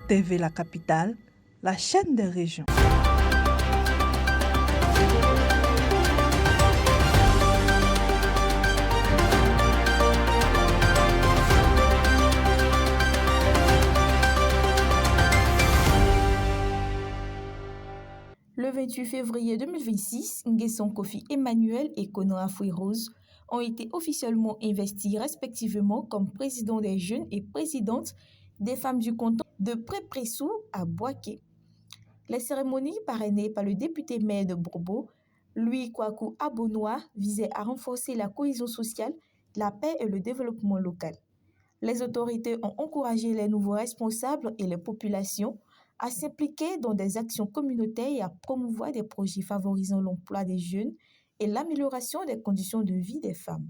TV La Capitale, la chaîne des régions. Le 28 février 2026, Nguesson Kofi Emmanuel et Konoa Rose ont été officiellement investis respectivement comme président des jeunes et présidente des femmes du canton de Pré-Pressou à Boaké. Les cérémonies parrainées par le député maire de Bourbeau, Louis Kwaku Abonoa, visaient à renforcer la cohésion sociale, la paix et le développement local. Les autorités ont encouragé les nouveaux responsables et les populations à s'impliquer dans des actions communautaires et à promouvoir des projets favorisant l'emploi des jeunes et l'amélioration des conditions de vie des femmes.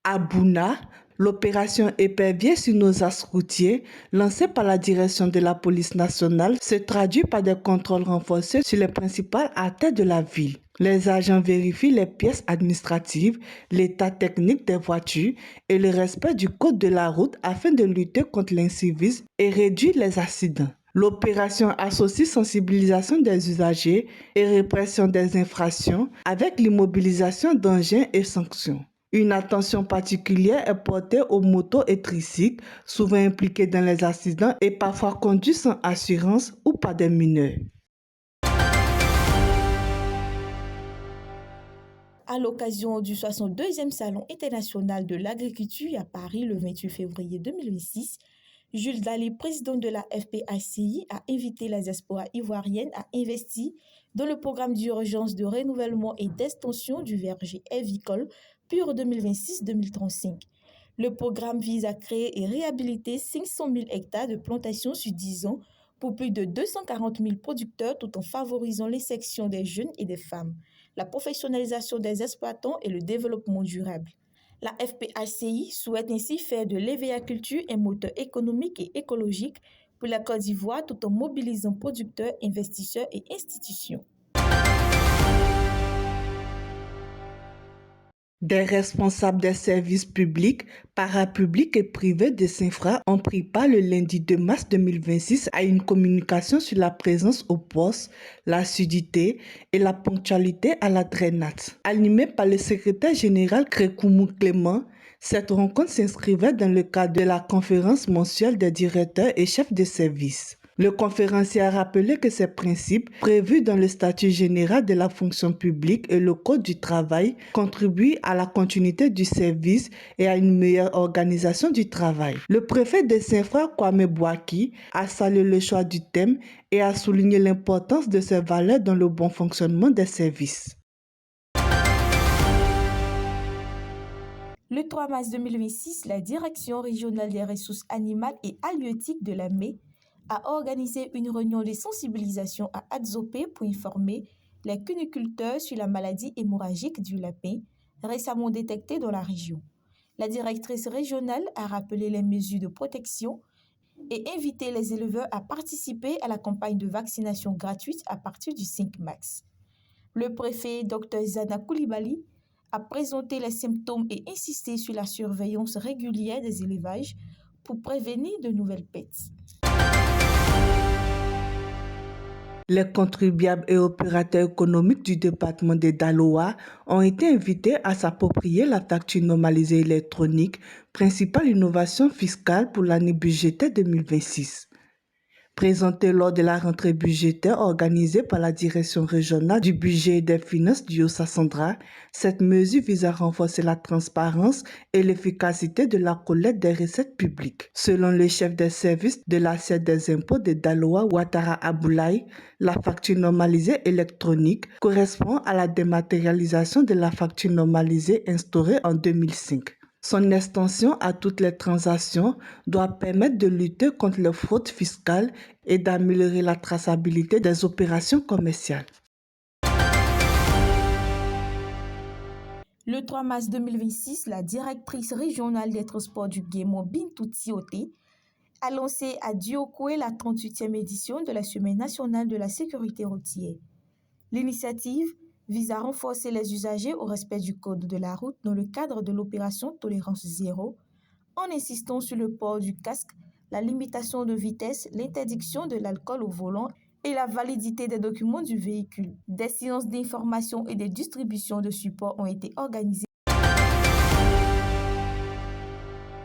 À Bouna, l'opération Épervier sur nos axes routiers, lancée par la direction de la police nationale, se traduit par des contrôles renforcés sur les principales artères de la ville. Les agents vérifient les pièces administratives, l'état technique des voitures et le respect du code de la route afin de lutter contre l'incivisme et réduire les accidents. L'opération associe sensibilisation des usagers et répression des infractions avec l'immobilisation d'engins et sanctions. Une attention particulière est portée aux motos et tricycles, souvent impliqués dans les accidents et parfois conduits sans assurance ou par des mineurs. À l'occasion du 62e Salon international de l'agriculture à Paris le 28 février 2026, Jules Dali, président de la FPACI, a invité les diasporas ivoiriennes à investir dans le programme d'urgence de renouvellement et d'extension du verger avicole PUR 2026-2035. Le programme vise à créer et réhabiliter 500 000 hectares de plantations sur 10 ans pour plus de 240 000 producteurs tout en favorisant l'insertion des jeunes et des femmes, la professionnalisation des exploitants et le développement durable. La FPACI souhaite ainsi faire de l'élevage-culture un moteur économique et écologique pour la Côte d'Ivoire tout en mobilisant producteurs, investisseurs et institutions. Des responsables des services publics, parapublics et privés de Saint-Fra ont pris part le lundi 2 mars 2026 à une communication sur la présence au poste, l'assiduité et la ponctualité à la drainate. Animée par le secrétaire général Crékoumou Clément, cette rencontre s'inscrivait dans le cadre de la conférence mensuelle des directeurs et chefs de service. Le conférencier a rappelé que ces principes, prévus dans le statut général de la fonction publique et le code du travail, contribuent à la continuité du service et à une meilleure organisation du travail. Le préfet de Saint-Fra, Kwame Boaki, a salué le choix du thème et a souligné l'importance de ces valeurs dans le bon fonctionnement des services. Le 3 mars 2026, la Direction régionale des ressources animales et halieutiques de la ME a organisé une réunion de sensibilisation à Adzopé pour informer les cuniculteurs sur la maladie hémorragique du lapin récemment détectée dans la région. La directrice régionale a rappelé les mesures de protection et invité les éleveurs à participer à la campagne de vaccination gratuite à partir du 5 mars. Le préfet Dr Zana Koulibaly a présenté les symptômes et insisté sur la surveillance régulière des élevages pour prévenir de nouvelles pertes. Les contribuables et opérateurs économiques du département de Daloa ont été invités à s'approprier la facture normalisée électronique, principale innovation fiscale pour l'année budgétaire 2026. Présentée lors de la rentrée budgétaire organisée par la Direction régionale du budget et des finances du Haut-Sassandra, cette mesure vise à renforcer la transparence et l'efficacité de la collecte des recettes publiques. Selon le chef des services de l'assiette des impôts de Daloa, Ouattara Aboulaye, la facture normalisée électronique correspond à la dématérialisation de la facture normalisée instaurée en 2005. Son extension à toutes les transactions doit permettre de lutter contre les fraudes fiscales et d'améliorer la traçabilité des opérations commerciales. Le 3 mars 2026, la directrice régionale des transports du Guémon, Bintou Tioté, a lancé à Diokoué la 38e édition de la Semaine nationale de la sécurité routière. L'initiative vise à renforcer les usagers au respect du code de la route dans le cadre de l'opération Tolérance Zéro, en insistant sur le port du casque, la limitation de vitesse, l'interdiction de l'alcool au volant et la validité des documents du véhicule. Des séances d'information et de distribution de support ont été organisées.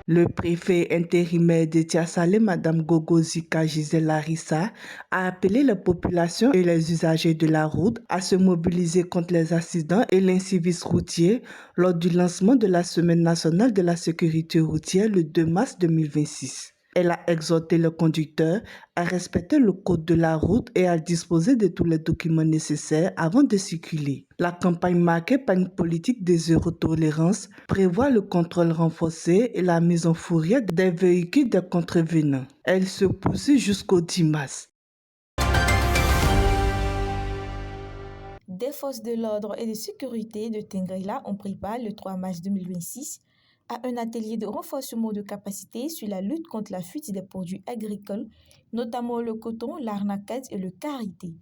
Le préfet intérimaire de Tiasalé, Mme Gogozika Gisèle Larissa, a appelé la population et les usagers de la route à se mobiliser contre les accidents et l'incivisme routier lors du lancement de la Semaine nationale de la sécurité routière le 2 mars 2026. Elle a exhorté le conducteur à respecter le code de la route et à disposer de tous les documents nécessaires avant de circuler. La campagne marquée par une politique de zéro tolérance prévoit le contrôle renforcé et la mise en fourrière des véhicules des contrevenants. Elle se poursuit jusqu'au 10 mars. Des forces de l'ordre et de sécurité de Tengrela ont pris part le 3 mars 2026 à un atelier de renforcement de capacité sur la lutte contre la fuite des produits agricoles, notamment le coton, l'arnacade et le karité.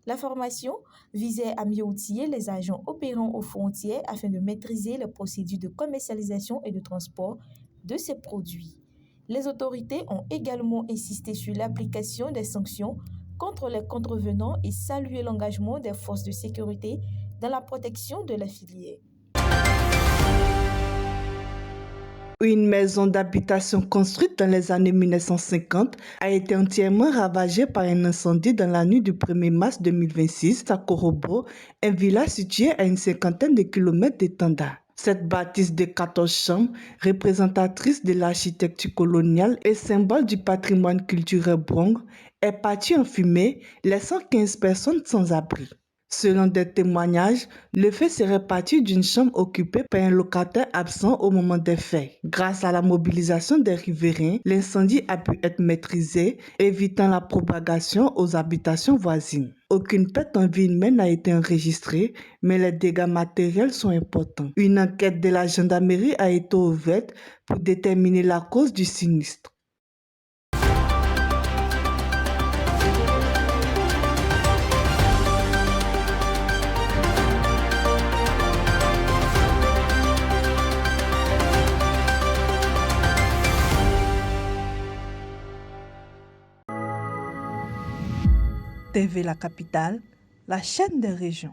La formation visait à mieux outiller les agents opérant aux frontières afin de maîtriser les procédures de commercialisation et de transport de ces produits. Les autorités ont également insisté sur l'application des sanctions contre les contrevenants et salué l'engagement des forces de sécurité dans la protection de la filière. Une maison d'habitation construite dans les années 1950 a été entièrement ravagée par un incendie dans la nuit du 1er mars 2026 à Korobo, un village situé à une cinquantaine de kilomètres de Tanda. Cette bâtisse de 14 chambres, représentatrice de l'architecture coloniale et symbole du patrimoine culturel Brong, est partie en fumée, laissant 15 personnes sans abri. Selon des témoignages, le feu serait parti d'une chambre occupée par un locataire absent au moment des faits. Grâce à la mobilisation des riverains, l'incendie a pu être maîtrisé, évitant la propagation aux habitations voisines. Aucune perte en vie humaine n'a été enregistrée, mais les dégâts matériels sont importants. Une enquête de la gendarmerie a été ouverte pour déterminer la cause du sinistre. TV La Capitale, la chaîne des régions.